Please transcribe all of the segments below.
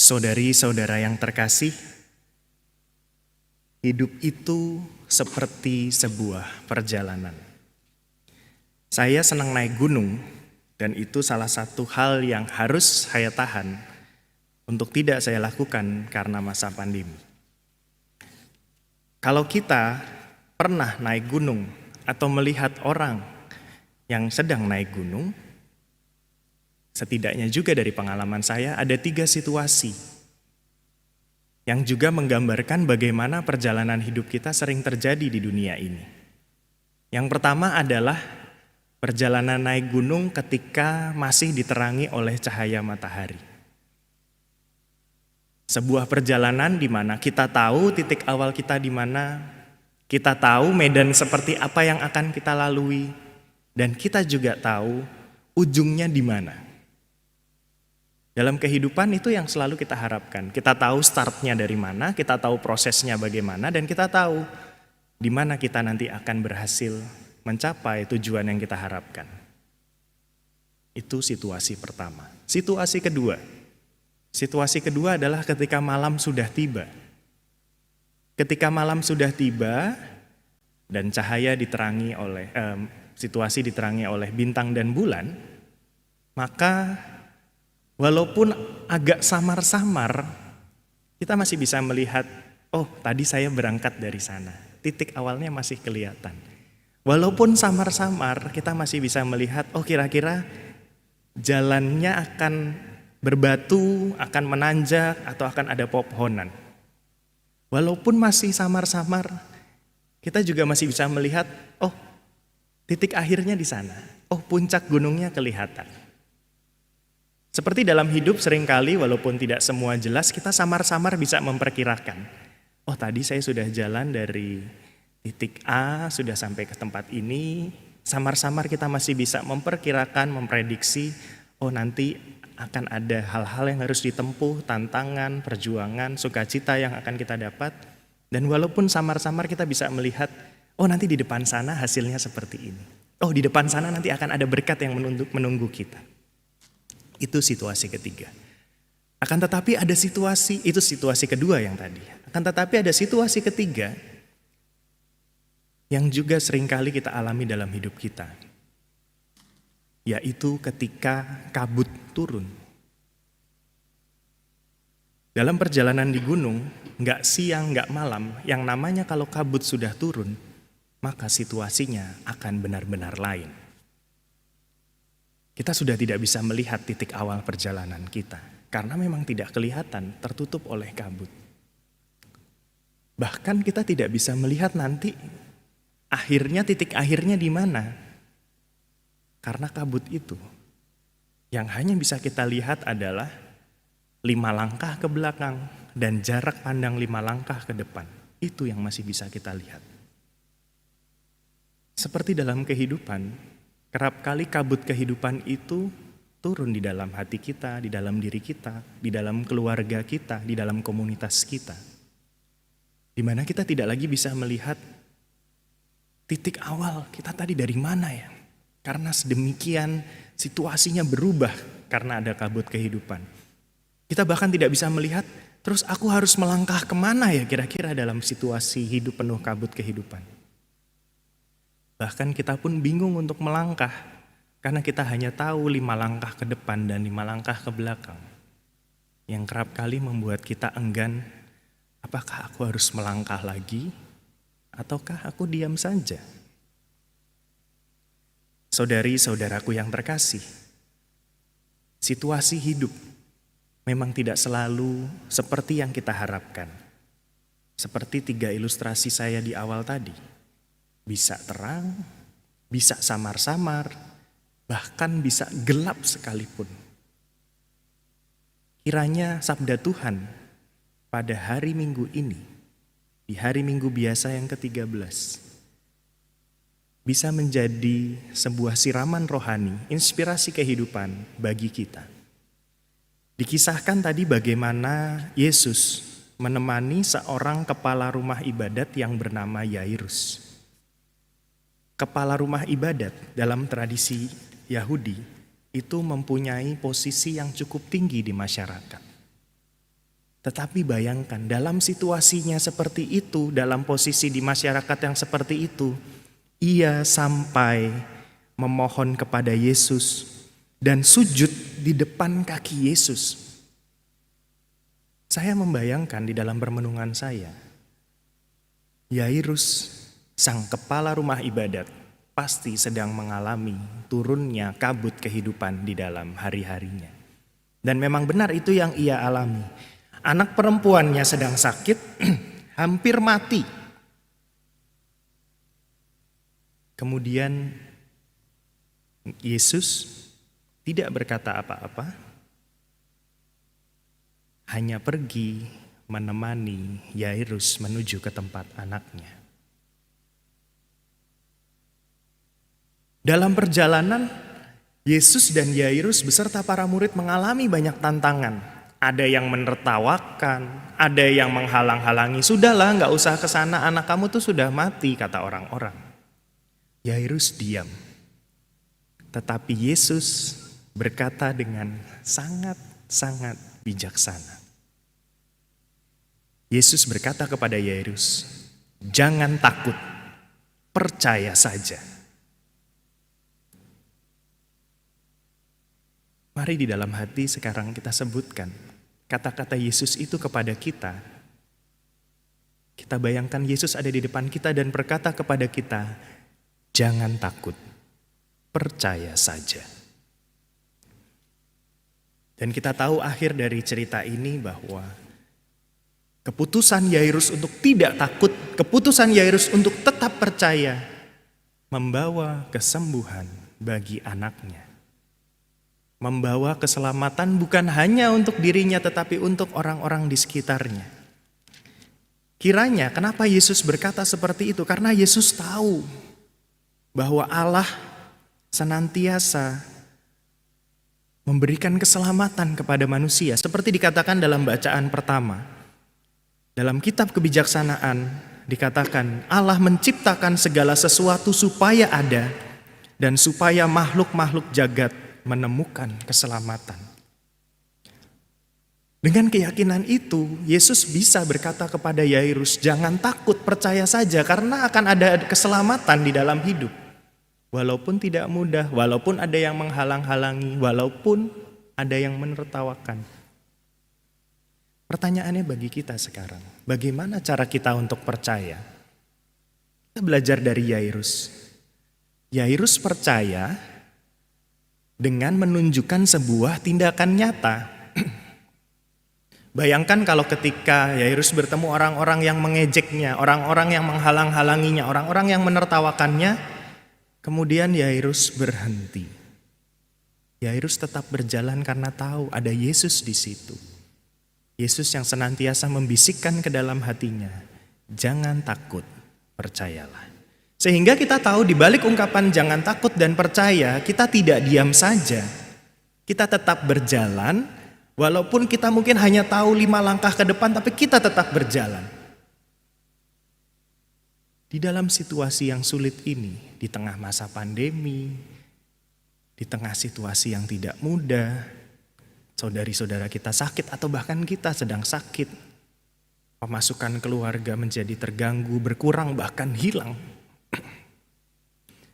Saudari-saudara yang terkasih, hidup itu seperti sebuah perjalanan. Saya senang naik gunung, dan itu salah satu hal yang harus saya tahan untuk tidak saya lakukan karena masa pandemi. Kalau kita pernah naik gunung atau melihat orang yang sedang naik gunung, setidaknya juga dari pengalaman saya ada 3 situasi yang juga menggambarkan bagaimana perjalanan hidup kita sering terjadi di dunia ini. Yang pertama adalah perjalanan naik gunung ketika masih diterangi oleh cahaya matahari. Sebuah perjalanan di mana kita tahu titik awal kita di mana, kita tahu medan seperti apa yang akan kita lalui, dan kita juga tahu ujungnya di mana. Dalam kehidupan itu yang selalu kita harapkan. Kita tahu startnya dari mana, kita tahu prosesnya bagaimana, dan kita tahu di mana kita nanti akan berhasil mencapai tujuan yang kita harapkan. Itu situasi pertama. Situasi kedua adalah ketika malam sudah tiba. Ketika malam sudah tiba dan cahaya diterangi oleh situasi diterangi oleh bintang dan bulan, maka walaupun agak samar-samar, kita masih bisa melihat, oh tadi saya berangkat dari sana. Titik awalnya masih kelihatan. Walaupun samar-samar, kita masih bisa melihat, oh kira-kira jalannya akan berbatu, akan menanjak, atau akan ada pepohonan. Walaupun masih samar-samar, kita juga masih bisa melihat, oh titik akhirnya di sana. Oh puncak gunungnya kelihatan. Seperti dalam hidup seringkali walaupun tidak semua jelas, kita samar-samar bisa memperkirakan. Oh tadi saya sudah jalan dari titik A, sudah sampai ke tempat ini. Samar-samar kita masih bisa memperkirakan, memprediksi, oh nanti akan ada hal-hal yang harus ditempuh, tantangan, perjuangan, sukacita yang akan kita dapat. Dan walaupun samar-samar kita bisa melihat, oh nanti di depan sana hasilnya seperti ini. Oh di depan sana nanti akan ada berkat yang menunggu kita. Itu situasi ketiga. Akan tetapi ada situasi, itu situasi kedua yang tadi. Akan tetapi ada situasi ketiga yang juga seringkali kita alami dalam hidup kita. Yaitu ketika kabut turun. Dalam perjalanan di gunung, nggak siang, nggak malam, yang namanya kalau kabut sudah turun, maka situasinya akan benar-benar lain. Kita sudah tidak bisa melihat titik awal perjalanan kita, karena memang tidak kelihatan, tertutup oleh kabut. Bahkan kita tidak bisa melihat nanti akhirnya, titik akhirnya di mana. Karena kabut itu, yang hanya bisa kita lihat adalah 5 langkah ke belakang dan jarak pandang 5 langkah ke depan. Itu yang masih bisa kita lihat. Seperti dalam kehidupan, kerap kali kabut kehidupan itu turun di dalam hati kita, di dalam diri kita, di dalam keluarga kita, di dalam komunitas kita. Di mana kita tidak lagi bisa melihat titik awal kita tadi dari mana ya. Karena sedemikian situasinya berubah karena ada kabut kehidupan. Kita bahkan tidak bisa melihat, terus aku harus melangkah kemana ya kira-kira dalam situasi hidup penuh kabut kehidupan. Bahkan kita pun bingung untuk melangkah, karena kita hanya tahu 5 langkah ke depan dan 5 langkah ke belakang. Yang kerap kali membuat kita enggan, apakah aku harus melangkah lagi, ataukah aku diam saja? Saudari-saudaraku yang terkasih, situasi hidup memang tidak selalu seperti yang kita harapkan. Seperti 3 ilustrasi saya di awal tadi. Bisa terang, bisa samar-samar, bahkan bisa gelap sekalipun. Kiranya sabda Tuhan pada hari Minggu ini, di hari Minggu biasa yang ke-13, bisa menjadi sebuah siraman rohani, inspirasi kehidupan bagi kita. Dikisahkan tadi bagaimana Yesus menemani seorang kepala rumah ibadat yang bernama Yairus. Kepala rumah ibadat dalam tradisi Yahudi itu mempunyai posisi yang cukup tinggi di masyarakat. Tetapi bayangkan dalam situasinya seperti itu, dalam posisi di masyarakat yang seperti itu, ia sampai memohon kepada Yesus dan sujud di depan kaki Yesus. Saya membayangkan di dalam permenungan saya, Yairus, sang kepala rumah ibadat, pasti sedang mengalami turunnya kabut kehidupan di dalam hari-harinya. Dan memang benar itu yang ia alami. Anak perempuannya sedang sakit, hampir mati. Kemudian Yesus tidak berkata apa-apa, hanya pergi menemani Yairus menuju ke tempat anaknya. Dalam perjalanan, Yesus dan Yairus beserta para murid mengalami banyak tantangan. Ada yang menertawakan, ada yang menghalang-halangi. Sudahlah, gak usah ke sana, anak kamu tuh sudah mati, kata orang-orang. Yairus diam. Tetapi Yesus berkata dengan sangat-sangat bijaksana. Yesus berkata kepada Yairus, "Jangan takut, percaya saja." Mari di dalam hati sekarang kita sebutkan kata-kata Yesus itu kepada kita. Kita bayangkan Yesus ada di depan kita dan berkata kepada kita, "Jangan takut, percaya saja." Dan kita tahu akhir dari cerita ini bahwa keputusan Yairus untuk tidak takut, keputusan Yairus untuk tetap percaya, membawa kesembuhan bagi anaknya. Membawa keselamatan bukan hanya untuk dirinya tetapi untuk orang-orang di sekitarnya. Kiranya kenapa Yesus berkata seperti itu? Karena Yesus tahu bahwa Allah senantiasa memberikan keselamatan kepada manusia. Seperti dikatakan dalam bacaan pertama. Dalam kitab kebijaksanaan dikatakan Allah menciptakan segala sesuatu supaya ada dan supaya makhluk-makhluk jagat menemukan keselamatan. Dengan keyakinan itu, Yesus bisa berkata kepada Yairus, "Jangan takut, percaya saja karena akan ada keselamatan di dalam hidup." Walaupun tidak mudah, walaupun ada yang menghalang-halangi, walaupun ada yang menertawakan. Pertanyaannya bagi kita sekarang, bagaimana cara kita untuk percaya? Kita belajar dari Yairus. Yairus percaya dengan menunjukkan sebuah tindakan nyata. Bayangkan kalau ketika Yairus bertemu orang-orang yang mengejeknya, orang-orang yang menghalang-halanginya, orang-orang yang menertawakannya, kemudian Yairus berhenti. Yairus tetap berjalan karena tahu ada Yesus di situ. Yesus yang senantiasa membisikkan ke dalam hatinya, "Jangan takut, percayalah." Sehingga kita tahu di balik ungkapan jangan takut dan percaya, kita tidak diam saja. Kita tetap berjalan, walaupun kita mungkin hanya tahu 5 langkah ke depan, tapi kita tetap berjalan. Di dalam situasi yang sulit ini, di tengah masa pandemi, di tengah situasi yang tidak mudah, saudari-saudara kita sakit atau bahkan kita sedang sakit, pemasukan keluarga menjadi terganggu, berkurang, bahkan hilang.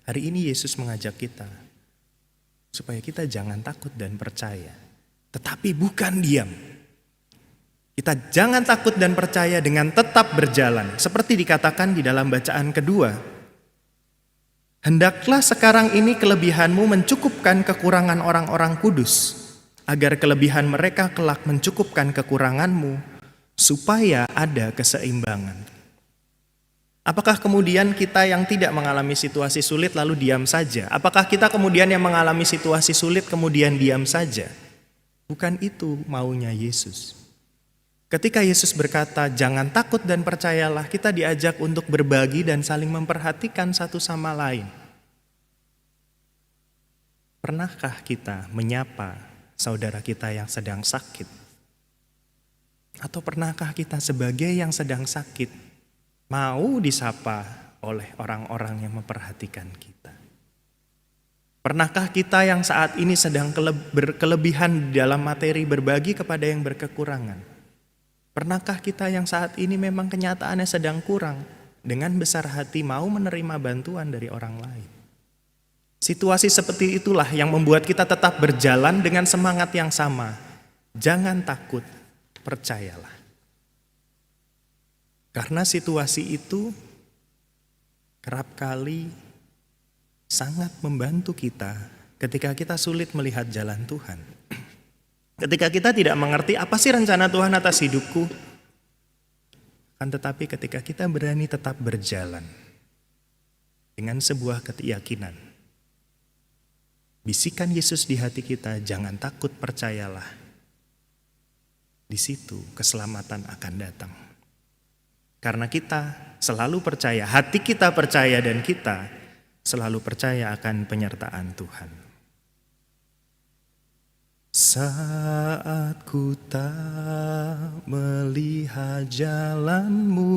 Hari ini Yesus mengajak kita supaya kita jangan takut dan percaya, tetapi bukan diam. Kita jangan takut dan percaya dengan tetap berjalan, seperti dikatakan di dalam bacaan kedua. "Hendaklah sekarang ini kelebihanmu mencukupkan kekurangan orang-orang kudus, agar kelebihan mereka kelak mencukupkan kekuranganmu, supaya ada keseimbangan." Apakah kemudian kita yang tidak mengalami situasi sulit lalu diam saja? Apakah kita kemudian yang mengalami situasi sulit kemudian diam saja? Bukan itu maunya Yesus. Ketika Yesus berkata, "Jangan takut dan percayalah," kita diajak untuk berbagi dan saling memperhatikan satu sama lain. Pernahkah kita menyapa saudara kita yang sedang sakit? Atau pernahkah kita sebagai yang sedang sakit mau disapa oleh orang-orang yang memperhatikan kita? Pernahkah kita yang saat ini sedang berkelebihan dalam materi berbagi kepada yang berkekurangan? Pernahkah kita yang saat ini memang kenyataannya sedang kurang, dengan besar hati mau menerima bantuan dari orang lain? Situasi seperti itulah yang membuat kita tetap berjalan dengan semangat yang sama. Jangan takut, percayalah. Karena situasi itu kerap kali sangat membantu kita ketika kita sulit melihat jalan Tuhan. Ketika kita tidak mengerti apa sih rencana Tuhan atas hidupku. Kan tetapi ketika kita berani tetap berjalan dengan sebuah keyakinan, bisikan Yesus di hati kita, jangan takut, percayalah. Di situ keselamatan akan datang. Karena kita selalu percaya, hati kita percaya dan kita selalu percaya akan penyertaan Tuhan. Saat ku tak melihat jalanmu,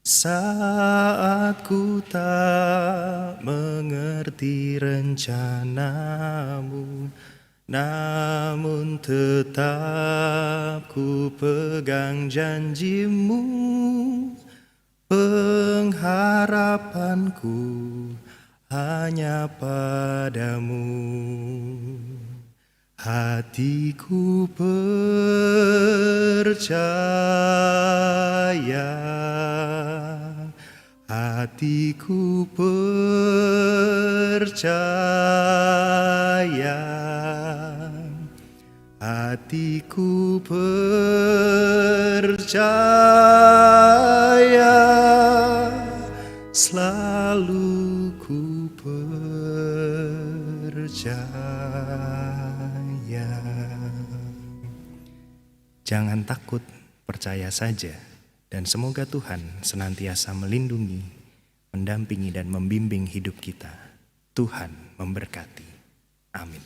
saat ku tak mengerti rencanamu, namun tetap ku pegang janjimu, pengharapanku hanya padamu. Hatiku percaya, hatiku percaya, hatiku percaya, selalu ku percaya. Jangan takut, percaya saja, dan semoga Tuhan senantiasa melindungi, mendampingi, dan membimbing hidup kita. Tuhan memberkati. Amin.